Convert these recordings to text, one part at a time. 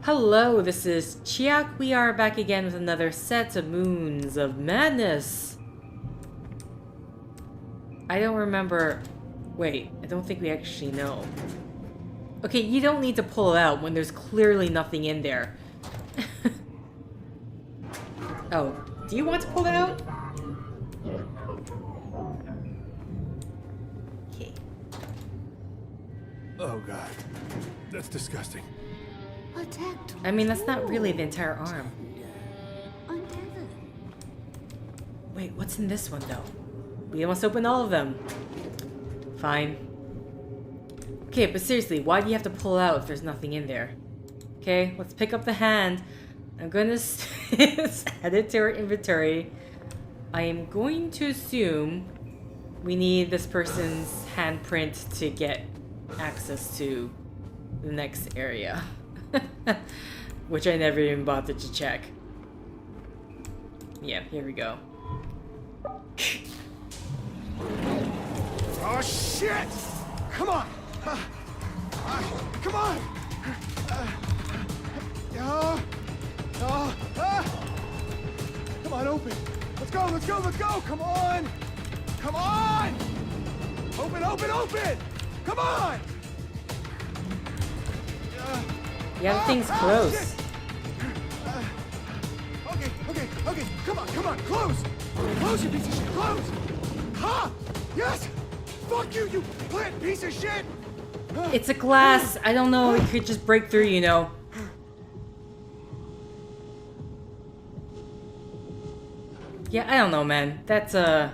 Hello, this is Chiak. We are back again with another set of Moons of Madness. I don't remember... Wait, I don't think we actually know. Okay, you don't need to pull it out when there's clearly nothing in there. Oh, do you want to pull it out? Okay. Oh god, that's disgusting. I mean, that's not really the entire arm. Wait, what's in this one, though? We must open all of them. Fine. Okay, but seriously, why do you have to pull out if there's nothing in there? Okay, let's pick up the hand. I'm gonna add it to our inventory. I am going to assume we need this person's handprint to get access to the next area. Which I never even bothered to check. Yeah, here we go. Oh shit! Come on! Come on! Come on, open! Let's go, let's go, let's go! Come on! Come on! Open, open, open! Come on! Yeah, the thing's close. Okay, come on, close! Close, you piece of shit, close! Ha! Yes! Fuck you, you plant piece of shit! It's a glass. I don't know. It could just break through, you know. Yeah, I don't know, man. That's The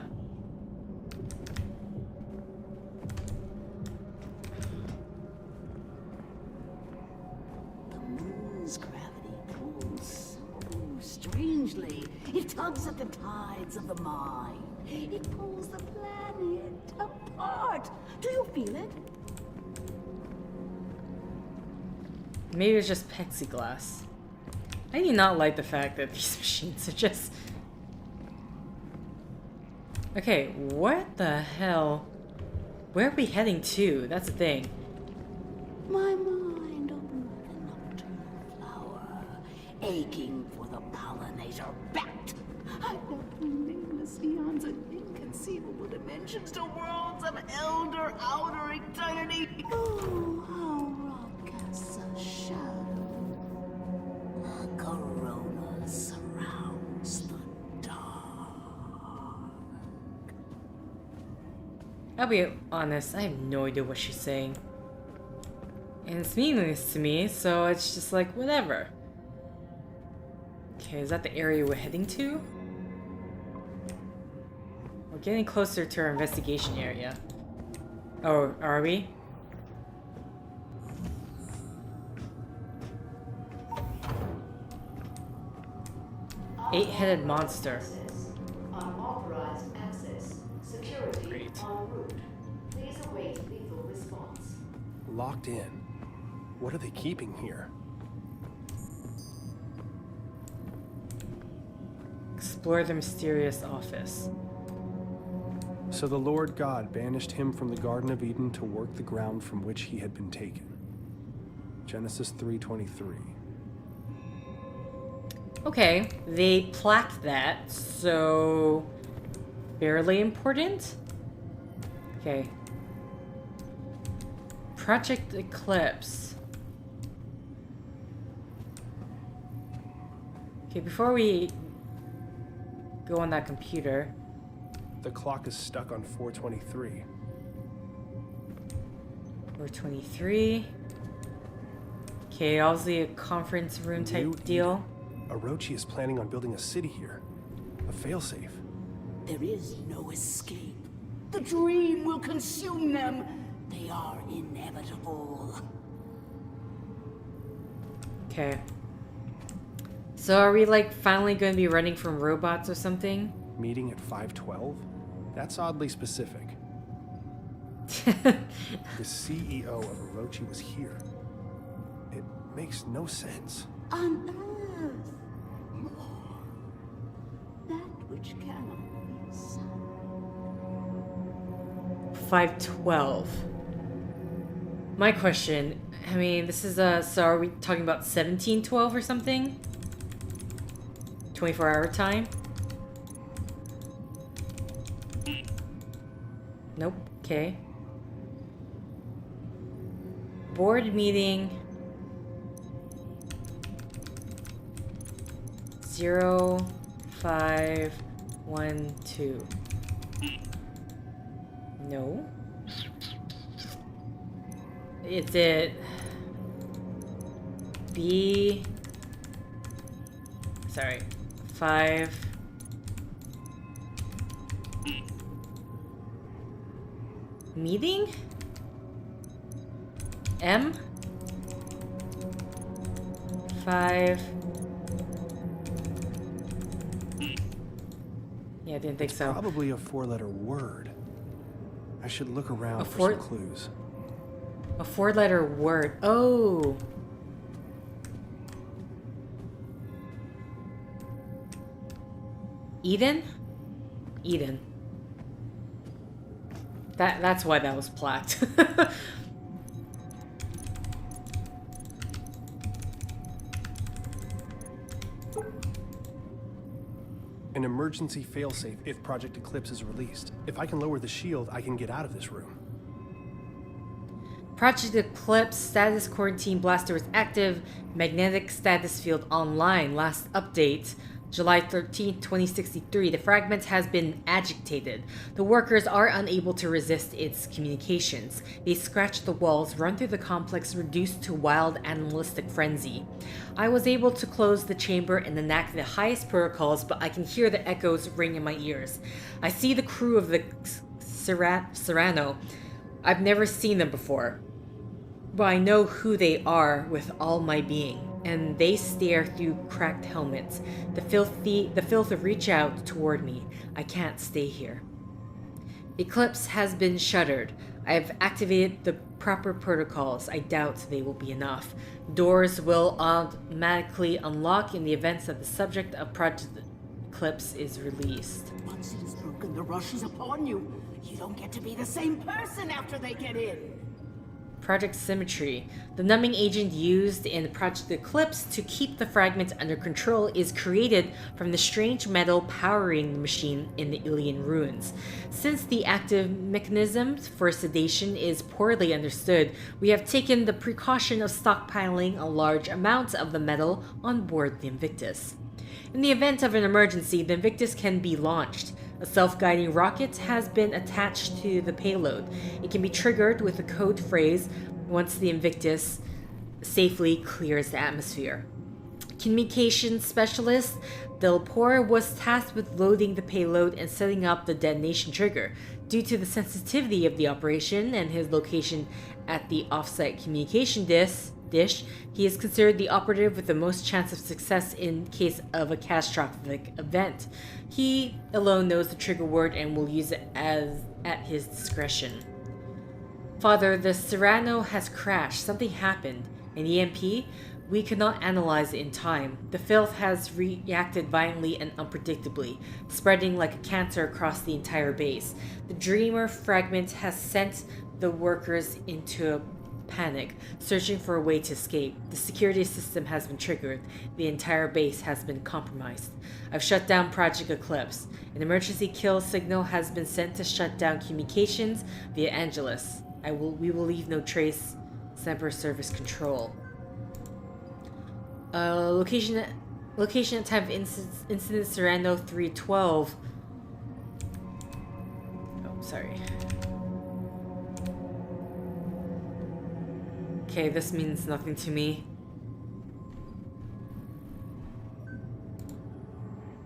moon's gravity pulls so strangely. It tugs at the tides of the mind. It pulls the planet apart. Do you feel it? Maybe it's just plexiglass. I do not like the fact that these machines are just... Okay, what the hell? Where are we heading to? That's the thing. My mind opened like a nocturnal flower, aching for the pollinator bat. I left from nameless eons and inconceivable dimensions to worlds of elder outer eternity. Oh, how rock casts a shadow. A corona surrounds the dark. I'll be honest, I have no idea what she's saying. And it's meaningless to me, so it's just like, whatever. Okay, is that the area we're heading to? We're getting closer to our investigation area. Oh, are we? Eight-headed monster. Unauthorized access. Security Great. en route. Please await lethal response. Locked in. What are they keeping here? Explore the mysterious office. So the Lord God banished him from the Garden of Eden to work the ground from which he had been taken. Genesis 3:23. Okay, they plaqued that, so... Fairly important? Okay. Project Eclipse. Okay, before we go on that computer... The clock is stuck on 4:23. 423. Okay, obviously a conference room type New deal. Orochi is planning on building a city here. A failsafe. There is no escape. The dream will consume them. They are inevitable. Okay. So are we like finally going to be running from robots or something? Meeting at 5:12? That's oddly specific. The CEO of Orochi was here. It makes no sense. On Earth, more. That which cannot be sung. 512. My question, I mean, this is so are we talking about 1712 or something? 24-hour time? Nope, okay. Board meeting 0512. No. Is it B? Sorry, 5. Meeting? M? 5. Yeah, I didn't think so. Probably a 4-letter word. I should look around for some clues. A 4-letter word. Oh. Eden? Eden. That's why that was plaqued. An emergency failsafe if Project Eclipse is released. If I can lower the shield, I can get out of this room. Project Eclipse status quarantine blaster was active. Magnetic status field online. Last update, July 13th, 2063. The fragment has been agitated. The workers are unable to resist its communications. They scratch the walls, run through the complex, reduced to wild animalistic frenzy. I was able to close the chamber and enact the highest protocols, but I can hear the echoes ring in my ears. I see the crew of the Serrano. I've never seen them before, but I know who they are with all my being, and they stare through cracked helmets. The filth reach out toward me. I can't stay here. Eclipse has been shuttered. I have activated the proper protocols. I doubt they will be enough. Doors will automatically unlock in the event that the subject of Project Eclipse is released. Once it is broken, the rush is upon you. You don't get to be the same person after they get in. Project Symmetry. The numbing agent used in Project Eclipse to keep the fragment under control is created from the strange metal powering the machine in the Ilian ruins. Since the active mechanism for sedation is poorly understood, we have taken the precaution of stockpiling a large amount of the metal on board the Invictus. In the event of an emergency, the Invictus can be launched. A self-guiding rocket has been attached to the payload. It can be triggered with a code phrase once the Invictus safely clears the atmosphere. Communications specialist Delpore was tasked with loading the payload and setting up the detonation trigger. Due to the sensitivity of the operation and his location at the offsite communication dish, he is considered the operative with the most chance of success in case of a catastrophic event. He alone knows the trigger word and will use it at his discretion. Father, the Serrano has crashed. Something happened. An EMP? We could not analyze it in time. The filth has reacted violently and unpredictably, spreading like a cancer across the entire base. The Dreamer fragment has sent the workers into a panic, searching for a way to escape. The security system has been triggered. The entire base has been compromised. I've shut down Project Eclipse. An emergency kill signal has been sent to shut down communications via Angelus. We will leave no trace. Sniper service control. Location at time of incident Serrano 312. Oh, sorry. Okay, this means nothing to me.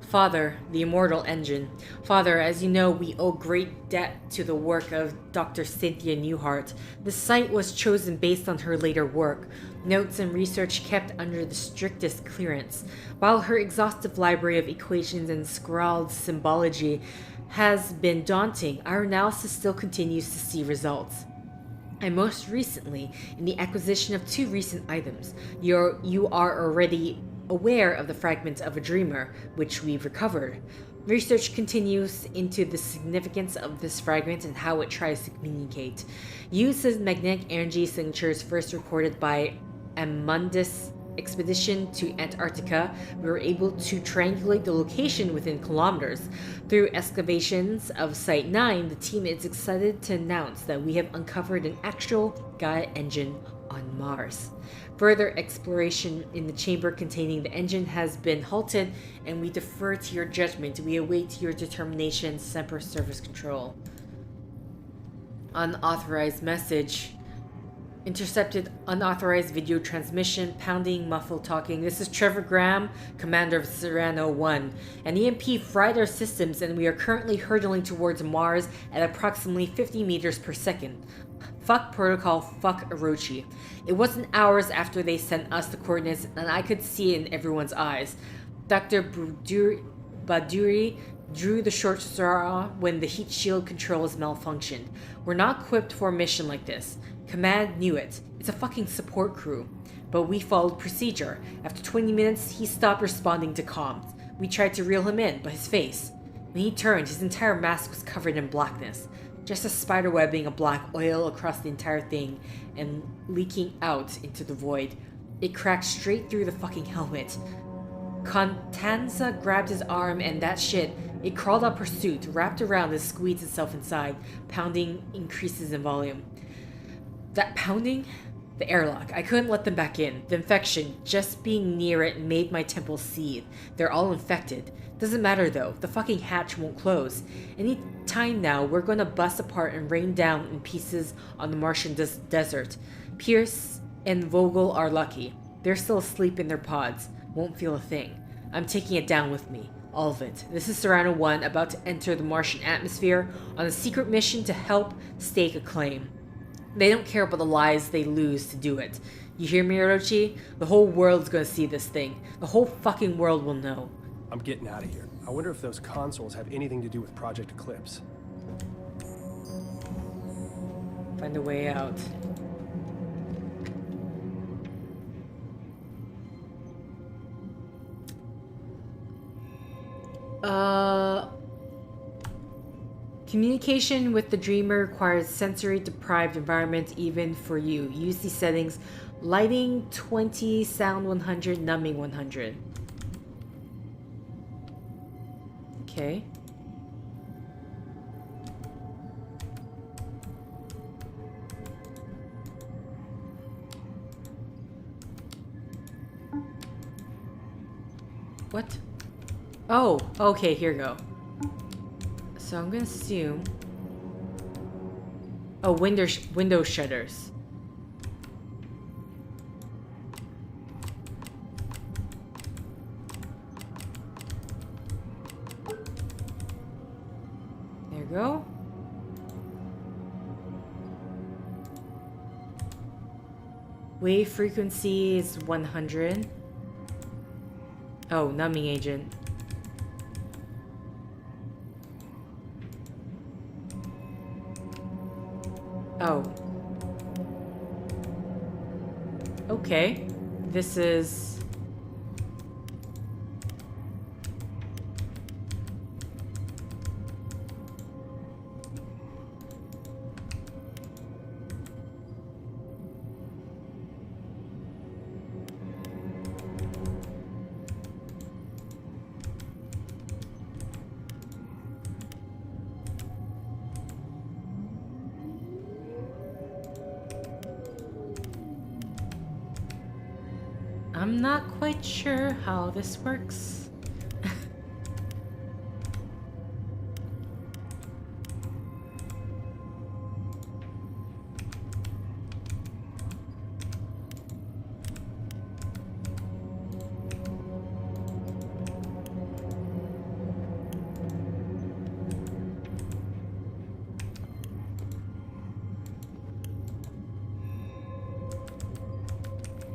Father, the immortal engine. Father, as you know, we owe great debt to the work of Dr. Cynthia Newhart. The site was chosen based on her later work, notes and research kept under the strictest clearance. While her exhaustive library of equations and scrawled symbology has been daunting, our analysis still continues to see results. And most recently, in the acquisition of 2 recent items, you are already aware of the fragment of a dreamer, which we've recovered. Research continues into the significance of this fragment and how it tries to communicate. Uses magnetic energy signatures first recorded by Amundus expedition to Antarctica, we were able to triangulate the location within kilometers. Through excavations of Site 9, the team is excited to announce that we have uncovered an actual Gaia engine on Mars. Further exploration in the chamber containing the engine has been halted, and we defer to your judgment. We await your determination, Semper Service Control. Unauthorized message. Intercepted unauthorized video transmission, pounding, muffled talking. This is Trevor Graham, commander of Serrano 1. An EMP fried our systems and we are currently hurtling towards Mars at approximately 50 meters per second. Fuck protocol, fuck Orochi. It wasn't hours after they sent us the coordinates and I could see it in everyone's eyes. Dr. Baduri drew the short straw when the heat shield controls malfunctioned. We're not equipped for a mission like this. Command knew it. It's a fucking support crew. But we followed procedure. After 20 minutes, he stopped responding to comms. We tried to reel him in, but his face. When he turned, his entire mask was covered in blackness. Just a spider webbing of black oil across the entire thing and leaking out into the void. It cracked straight through the fucking helmet. Constanza grabbed his arm and that shit, it crawled up her suit, wrapped around and squeezed itself inside. Pounding increases in volume. That pounding? The airlock. I couldn't let them back in. The infection, just being near it made my temples seethe. They're all infected. Doesn't matter though, the fucking hatch won't close. Any time now, we're gonna bust apart and rain down in pieces on the Martian desert. Pierce and Vogel are lucky. They're still asleep in their pods. Won't feel a thing. I'm taking it down with me. All of it. This is Serrano 1 about to enter the Martian atmosphere on a secret mission to help stake a claim. They don't care about the lives they lose to do it. You hear me, Orochi? The whole world's gonna see this thing. The whole fucking world will know. I'm getting out of here. I wonder if those consoles have anything to do with Project Eclipse. Find a way out. Communication with the dreamer requires sensory-deprived environment even for you. Use these settings. Lighting 20, sound 100, numbing 100. Okay. What? Oh, okay, here we go. So I'm gonna assume... Oh, window shutters. There we go. Wave frequency is 100. Oh, numbing agent. Oh. Okay. This is... I'm not quite sure how this works.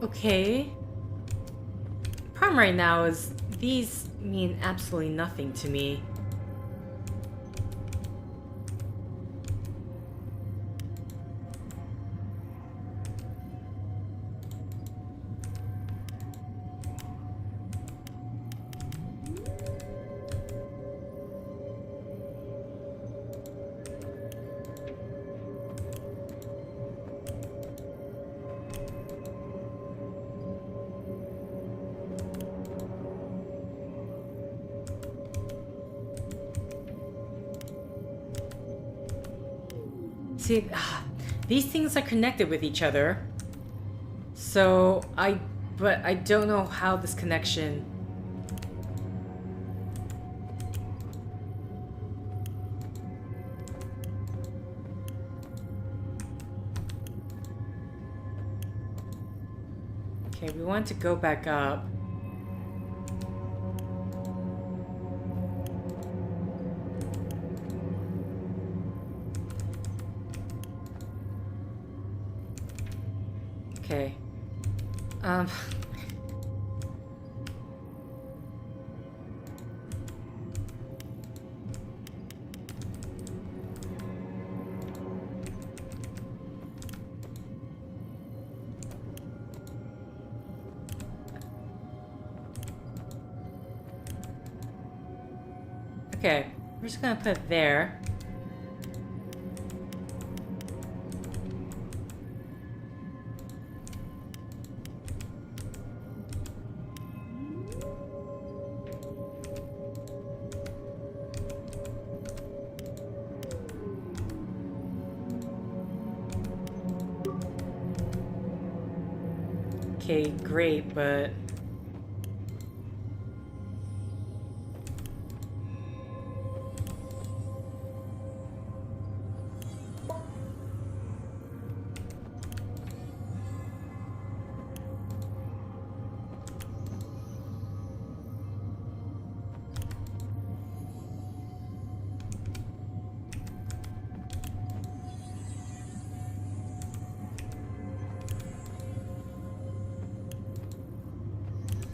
Okay. Problem right now is these mean absolutely nothing to me. See, these things are connected with each other. So, but I don't know how this connection... Okay, we want to go back up. Okay. Okay, we're just gonna put it there. Okay, great, but...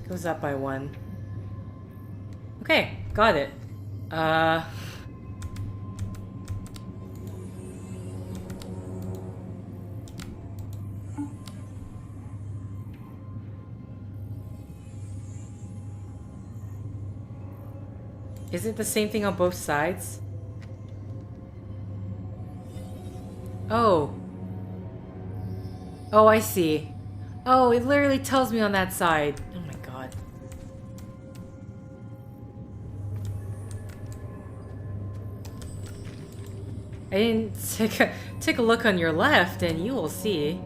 Goes up by 1. Okay, got it. Is it the same thing on both sides? Oh. Oh, I see. Oh, it literally tells me on that side. Oh my god. I didn't take a look on your left and you will see.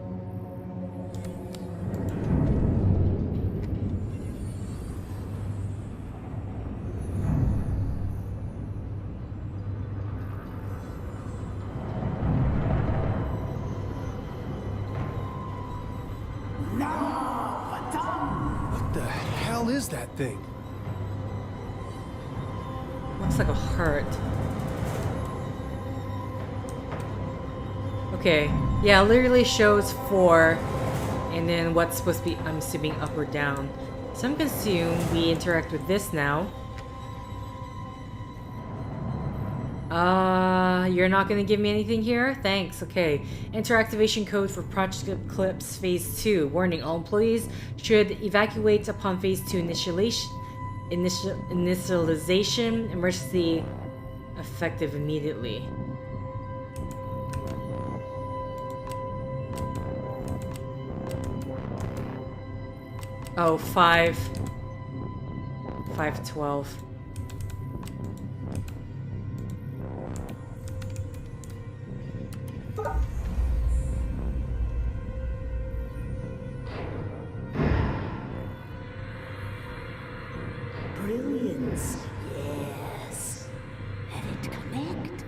Is that thing? Looks like a heart. Okay, yeah, it literally shows 4, and then what's supposed to be, I'm assuming, up or down. So I'm gonna assume we interact with this now. You're not gonna give me anything here? Thanks, okay. Enter activation code for Project Eclipse Phase 2. Warning, all employees should evacuate upon Phase 2 initialization. Emergency effective immediately. Oh, 5:12. Brilliance. Yes. Let it connect.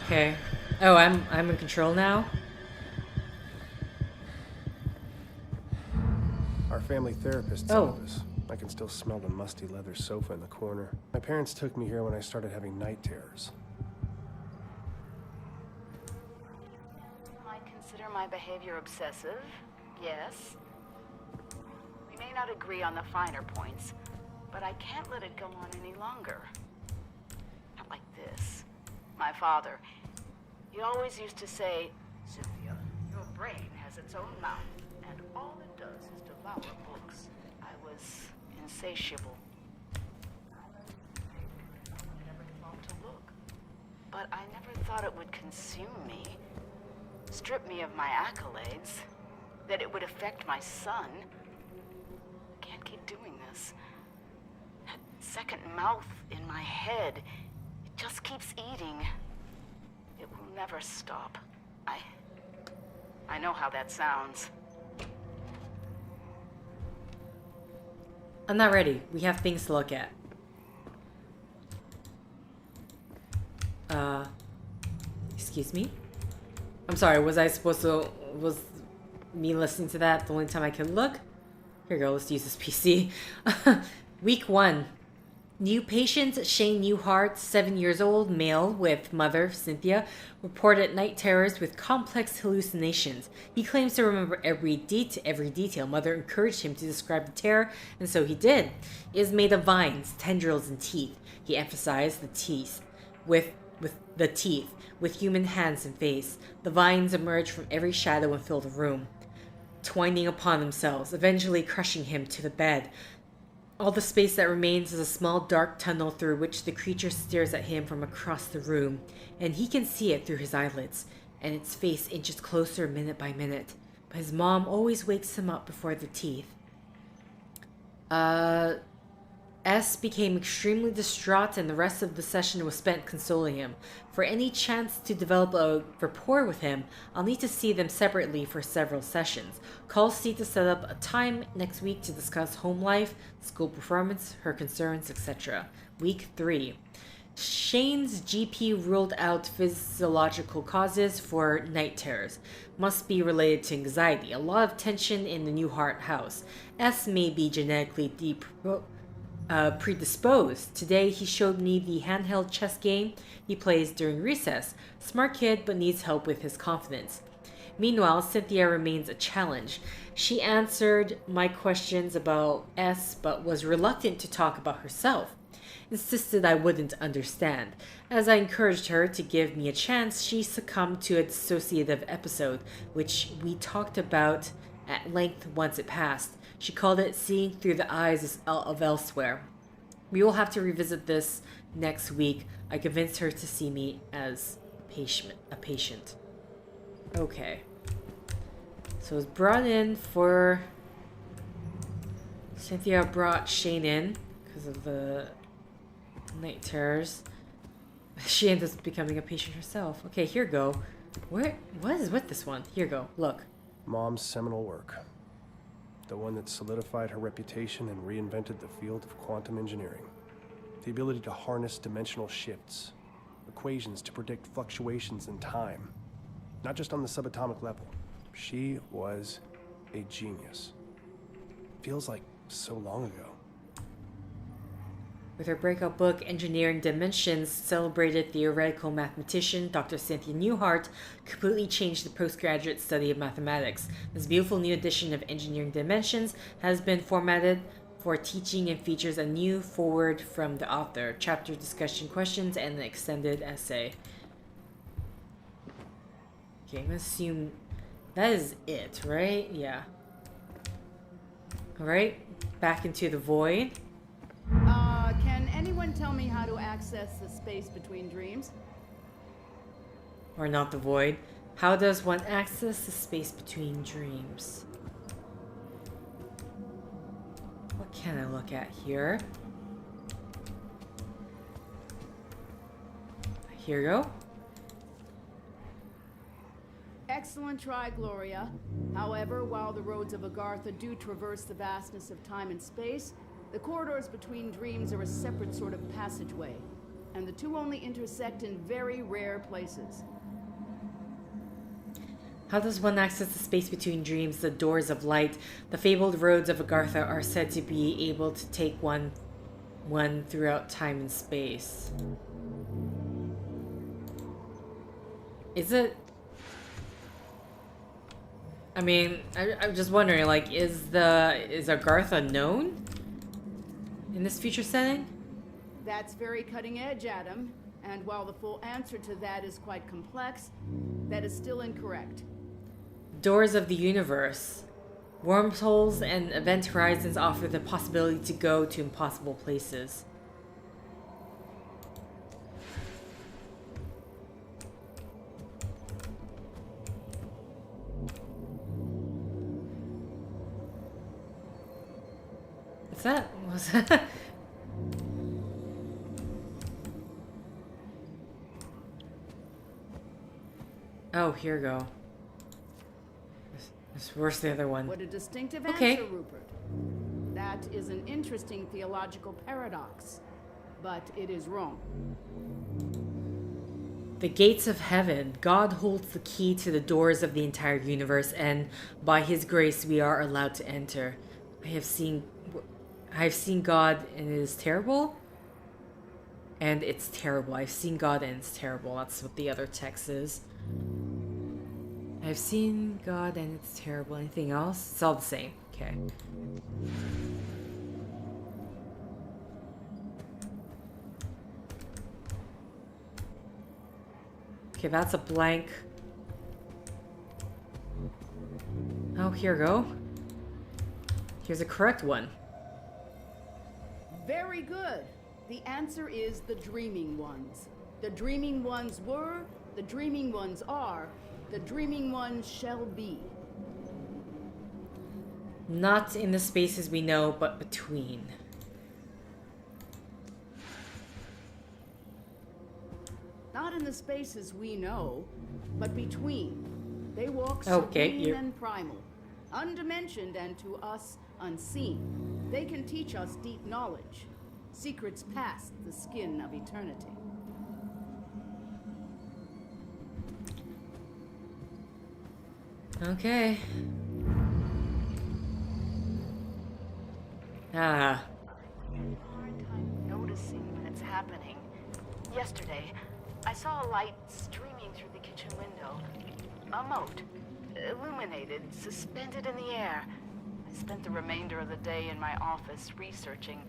Okay. Oh, I'm in control now? Our family therapist's office. I can still smell the musty leather sofa in the corner. My parents took me here when I started having night terrors. You might consider my behavior obsessive. Yes. We may not agree on the finer points, but I can't let it go on any longer. Not like this. My father, he always used to say, Sylvia, your brain has its own mouth, and all it does is devour books. I was insatiable. I never thought to look. But I never thought it would consume me, strip me of my accolades, that it would affect my son. I can't keep doing this. That second mouth in my head, it just keeps eating. It will never stop. I know how that sounds. I'm not ready. We have things to look at. Excuse me? I'm sorry, was me listening to that the only time I could look? Here we go, let's use this PC. Week 1. New patient Shane Newhart, 7 years old, male, with mother, Cynthia, reported night terrors with complex hallucinations. He claims to remember every detail. Mother encouraged him to describe the terror, and so he did. It is made of vines, tendrils, and teeth. He emphasized the teeth. With human hands and face. The vines emerged from every shadow and filled the room, twining upon themselves, eventually crushing him to the bed. All the space that remains is a small dark tunnel through which the creature stares at him from across the room, and he can see it through his eyelids, and its face inches closer minute by minute. But his mom always wakes him up before the teeth. S became extremely distraught, and the rest of the session was spent consoling him. For any chance to develop a rapport with him, I'll need to see them separately for several sessions. Call C to set up a time next week to discuss home life, school performance, her concerns, etc. Week 3. Shane's GP ruled out physiological causes for night terrors. Must be related to anxiety. A lot of tension in the Newhart house. S may be genetically predisposed. Today he showed me the handheld chess game he plays during recess. Smart kid, but needs help with his confidence. Meanwhile, Cynthia remains a challenge. She answered my questions about S, but was reluctant to talk about herself. Insisted I wouldn't understand. As I encouraged her to give me a chance, she succumbed to a dissociative episode, which we talked about at length once it passed. She called it seeing through the eyes of elsewhere. We will have to revisit this next week. I convinced her to see me as a patient. Okay. So it was brought in for... Cynthia brought Shane in because of the night terrors. She ended up becoming a patient herself. Okay, here go. What is with this one? Here go. Look. Mom's seminal work. The one that solidified her reputation and reinvented the field of quantum engineering. The ability to harness dimensional shifts, equations to predict fluctuations in time. Not just on the subatomic level. She was a genius. Feels like so long ago. With her breakout book, Engineering Dimensions, celebrated theoretical mathematician Dr. Cynthia Newhart completely changed the postgraduate study of mathematics. This beautiful new edition of Engineering Dimensions has been formatted for teaching and features a new foreword from the author, chapter discussion questions, and an extended essay. Okay, I'm gonna assume that is it, right? Yeah. Alright, back into the void. Can anyone tell me how to access the space between dreams? Or not the void. How does one access the space between dreams? What can I look at here? Here you go. Excellent try, Gloria. However, while the roads of Agartha do traverse the vastness of time and space, the corridors between dreams are a separate sort of passageway, and the two only intersect in very rare places. How does one access the space between dreams? The doors of light. The fabled roads of Agartha are said to be able to take one throughout time and space. Is it? I mean, I'm just wondering, like, is Agartha known in this future setting? That's very cutting edge, Adam. And while the full answer to that is quite complex, that is still incorrect. Doors of the universe. Wormholes and event horizons offer the possibility to go to impossible places. What's that? What's that? Oh, here we go. It's worse than the other one. What a distinctive Okay. answer, Rupert. That is an interesting theological paradox, but it is wrong. The gates of heaven. God holds the key to the doors of the entire universe, and by his grace we are allowed to enter. I have seen God, and it is terrible. And it's terrible. I've seen God, and it's terrible. That's what the other text is. I've seen God, and it's terrible. Anything else? It's all the same. Okay. Okay, that's a blank. Oh, here we go. Here's a correct one. Very good. The answer is the Dreaming Ones. The Dreaming Ones were, the Dreaming Ones are, the Dreaming Ones shall be. Not in the spaces we know, but between. Not in the spaces we know, but between. They walk Okay, serene and primal, undimensioned and to us unseen. They can teach us deep knowledge, secrets past the skin of eternity. Okay. Ah. Hard time noticing when it's happening. Yesterday, I saw a light streaming through the kitchen window. A mote, illuminated, suspended in the air. I spent the remainder of the day in my office researching.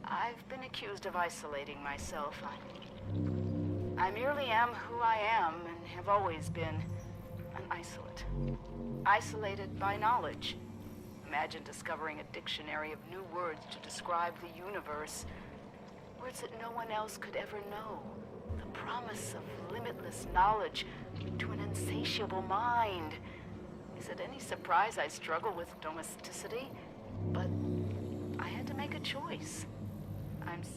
I've been accused of isolating myself. I merely am who I am and have always been. An isolate. Isolated by knowledge. Imagine discovering a dictionary of new words to describe the universe. Words that no one else could ever know. The promise of limitless knowledge to an insatiable mind. Is it any surprise I struggle with domesticity? But I had to make a choice. It's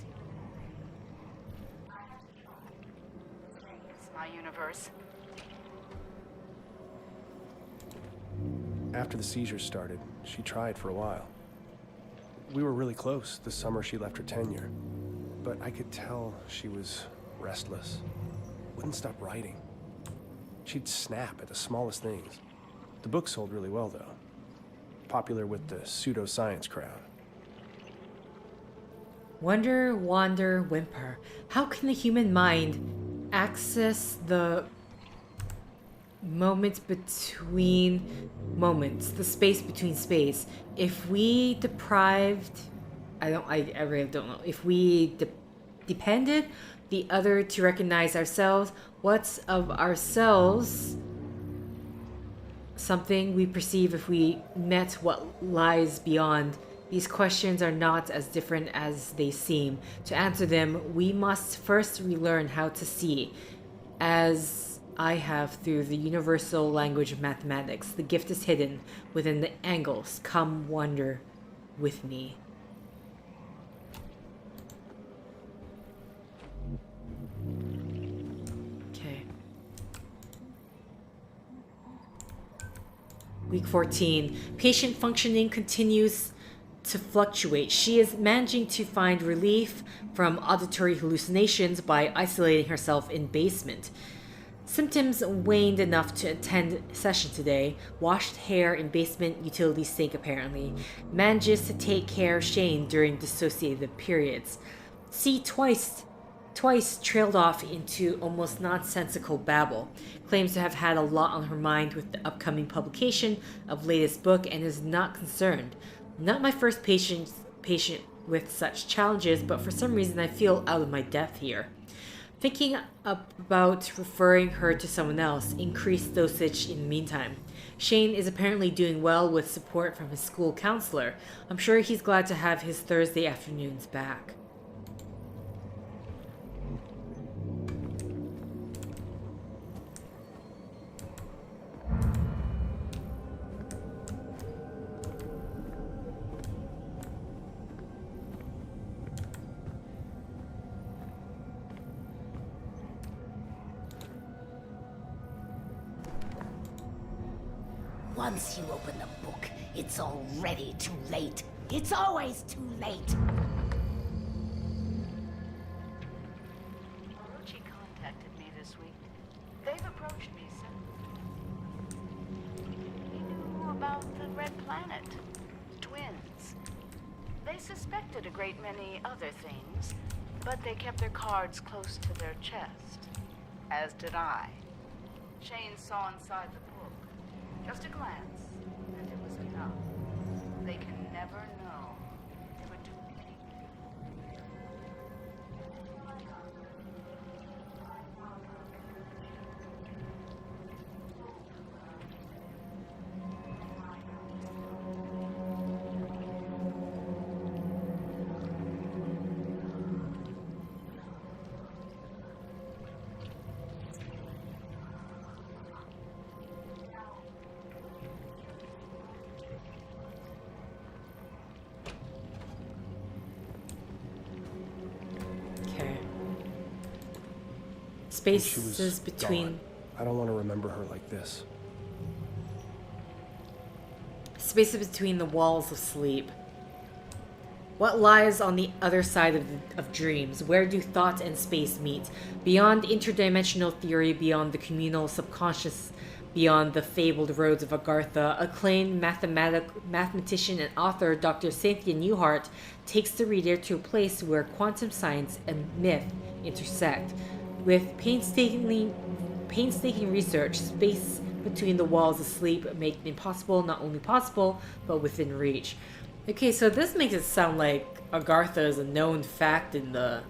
my universe. After the seizures started, she tried for a while. We were really close the summer she left her tenure, but I could tell she was restless. Wouldn't stop writing. She'd snap at the smallest things. The book sold really well, though. Popular with the pseudoscience crowd. Wonder, wander, whimper. How can the human mind access the moments between moments, the space between space? If we deprived, I really don't know. If we depended the other to recognize ourselves, what's of ourselves something we perceive if we met what lies beyond? These questions are not as different as they seem. To answer them, we must first relearn how to see, as I have through the universal language of mathematics. The gift is hidden within the angles. Come wander with me. Okay. Week 14. Patient functioning continues to fluctuate. She is managing to find relief from auditory hallucinations by isolating herself in basement. Symptoms waned enough to attend session today. Washed hair in basement utility sink apparently. Manages to take care of Shane during dissociative periods. C twice trailed off into almost nonsensical babble. Claims to have had a lot on her mind with the upcoming publication of latest book and is not concerned. Not my first patient with such challenges, but for some reason I feel out of my depth here. Thinking about referring her to someone else, increased dosage in the meantime. Shane is apparently doing well with support from his school counselor. I'm sure he's glad to have his Thursday afternoons back. Once you open the book, it's already too late. It's always too late. Orochi contacted me this week. They've approached me since. He knew about the Red Planet. Twins. They suspected a great many other things, but they kept their cards close to their chest. As did I. Shane saw inside the book. Just a glance, and it was enough. They can never know. They were duplicate. Spaces between... gone. I don't want to remember her like this. Spaces between the walls of sleep. What lies on the other side of dreams? Where do thought and space meet? Beyond interdimensional theory, beyond the communal subconscious, beyond the fabled roads of Agartha, acclaimed mathematician and author Dr. Cynthia Newhart takes the reader to a place where quantum science and myth intersect. With painstaking research, space between the walls of sleep make it impossible, not only possible, but within reach. Okay, so this makes it sound like Agartha is a known fact in the...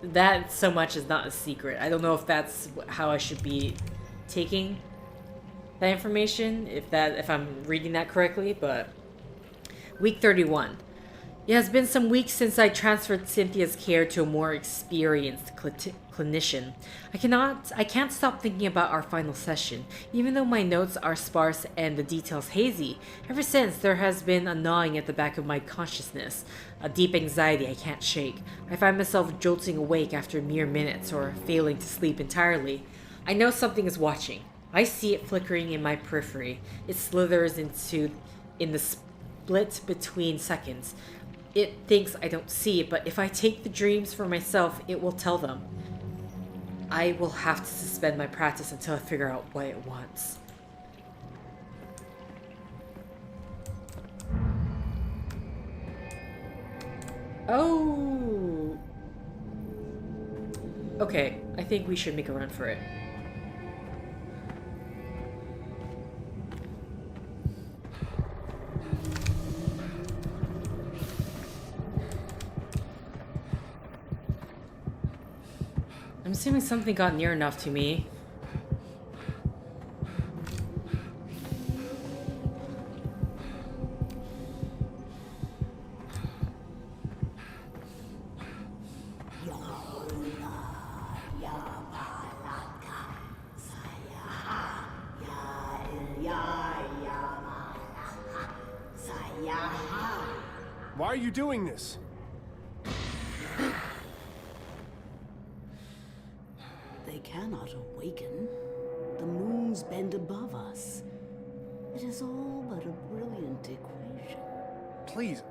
That so much is not a secret. I don't know if that's how I should be taking that information, if I'm reading that correctly, but... Week 31. It has been some weeks since I transferred Cynthia's care to a more experienced clinician. I can't stop thinking about our final session, even though my notes are sparse and the details hazy. Ever since, there has been a gnawing at the back of my consciousness, a deep anxiety I can't shake. I find myself jolting awake after mere minutes or failing to sleep entirely. I know something is watching. I see it flickering in my periphery. It slithers in the split between seconds. It thinks I don't see it, but if I take the dreams for myself, it will tell them. I will have to suspend my practice until I figure out what it wants. Oh! Okay, I think we should make a run for it. I'm assuming something got near enough to me. Why are you doing this? They cannot awaken. The moons bend above us. It is all but a brilliant equation. Please,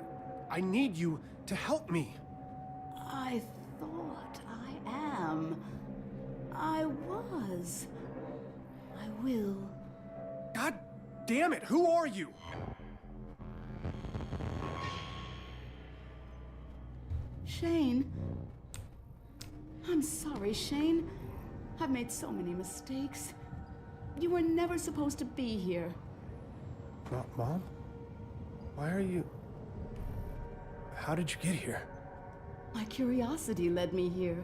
I need you to help me. I thought I am. I was. I will. God damn it, who are you? Shane. I'm sorry, Shane. I've made so many mistakes. You were never supposed to be here. Mom? Why are you... How did you get here? My curiosity led me here.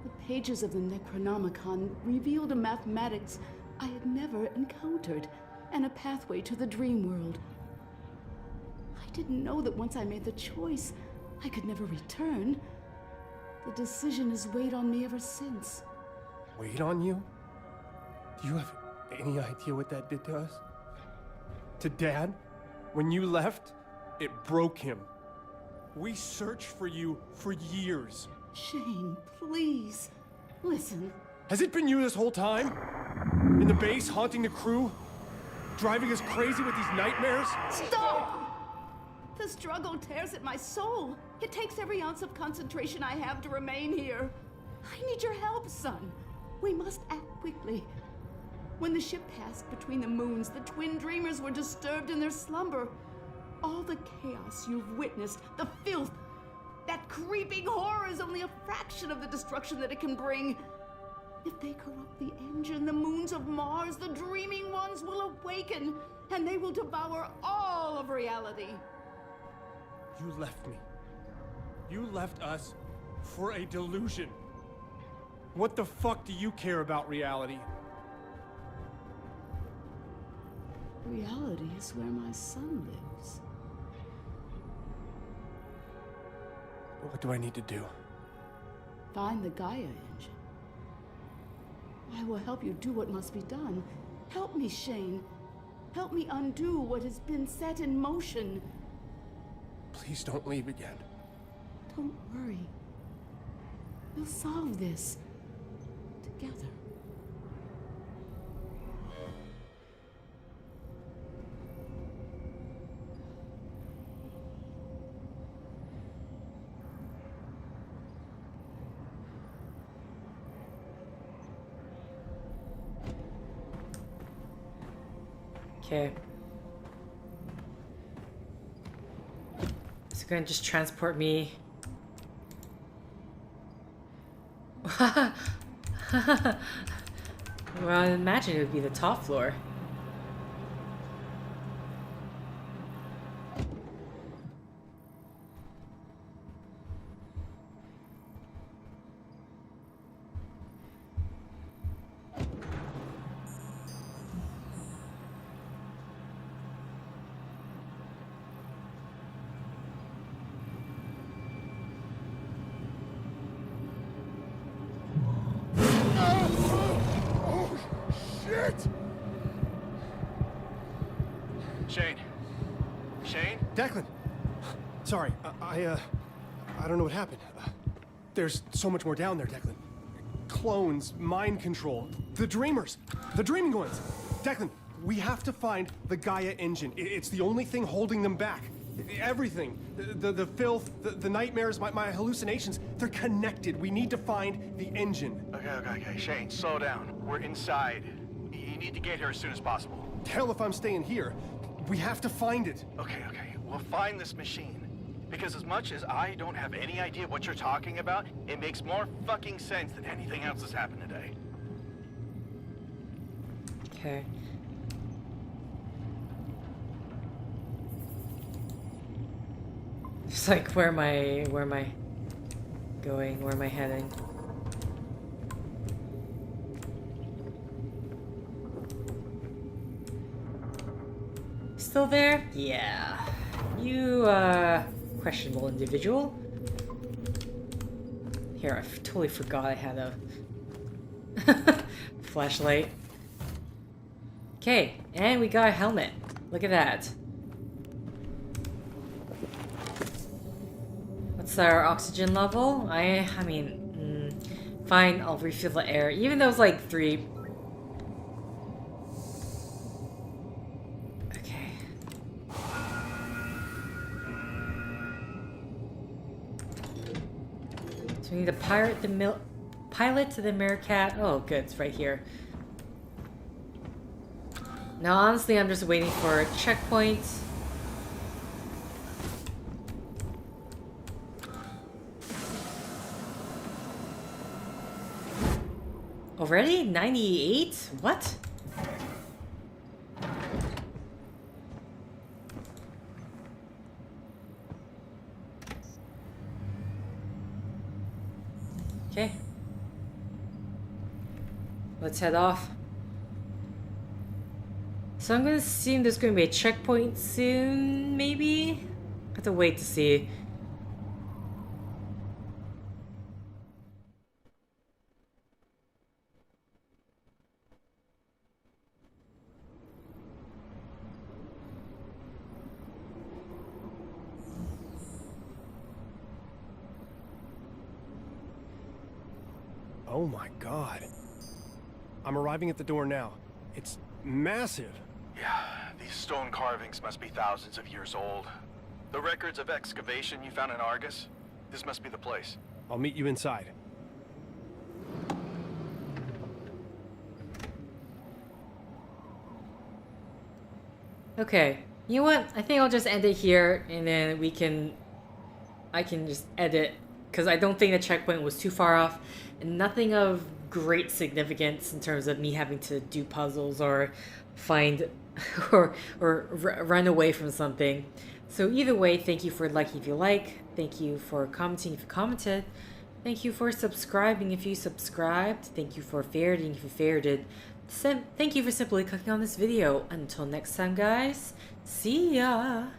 The pages of the Necronomicon revealed a mathematics I had never encountered. and a pathway to the dream world. I didn't know that once I made the choice, I could never return. The decision has weighed on me ever since. Wait on you? Do you have any idea what that did to us? To Dad? When you left, it broke him. We searched for you for years. Shane, please, listen. Has it been you this whole time? In the base, haunting the crew? Driving us crazy with these nightmares? Stop! The struggle tears at my soul. It takes every ounce of concentration I have to remain here. I need your help, son. We must act quickly. When the ship passed between the moons, the twin dreamers were disturbed in their slumber. All the chaos you've witnessed, the filth, that creeping horror is only a fraction of the destruction that it can bring. If they corrupt the engine, the moons of Mars, the dreaming ones will awaken, and they will devour all of reality. You left me. You left us for a delusion. What the fuck do you care about reality? Reality is where my son lives. What do I need to do? Find the Gaia engine. I will help you do what must be done. Help me, Shane. Help me undo what has been set in motion. Please don't leave again. Don't worry. We'll solve this together. Okay. Is it gonna just transport me? Well, I imagine it would be the top floor. Shane. Shane? Declan! Sorry, I don't know what happened. There's so much more down there, Declan. Clones, mind control, the dreamers, the dreaming ones. Declan, we have to find the Gaia engine. It's the only thing holding them back. Everything, the filth, the nightmares, my hallucinations, they're connected. We need to find the engine. Okay. Shane, slow down. We're inside. You need to get here as soon as possible. Hell if I'm staying here. We have to find it. Okay. We'll find this machine. Because as much as I don't have any idea what you're talking about, it makes more fucking sense than anything else that's happened today. Okay. It's like, where am I going? Where am I heading? Still there? Yeah. You, questionable individual. Here, I totally forgot I had a flashlight. Okay, and we got a helmet. Look at that. What's our oxygen level? I mean, fine, I'll refill the air. Even though it's like 3. Okay. So we need to pilot to the Meerkat. Oh, good, it's right here. Now, honestly, I'm just waiting for a checkpoint. Already? 98? What? Okay. Let's head off. So I'm gonna assume there's gonna be a checkpoint soon, maybe? I have to wait to see. Oh my god. I'm arriving at the door now. It's massive. Yeah, these stone carvings must be thousands of years old. The records of excavation you found in Argus? This must be the place. I'll meet you inside. Okay, you know what? I think I'll just end it here, and then I can just edit, because I don't think the checkpoint was too far off, and nothing of great significance in terms of me having to do puzzles or find or run away from something. So either way, thank you for liking if you like, thank you for commenting if you commented, thank you for subscribing if you subscribed, thank you for favoriting if you favorited. Thank you for simply clicking on this video. Until next time, guys, see ya!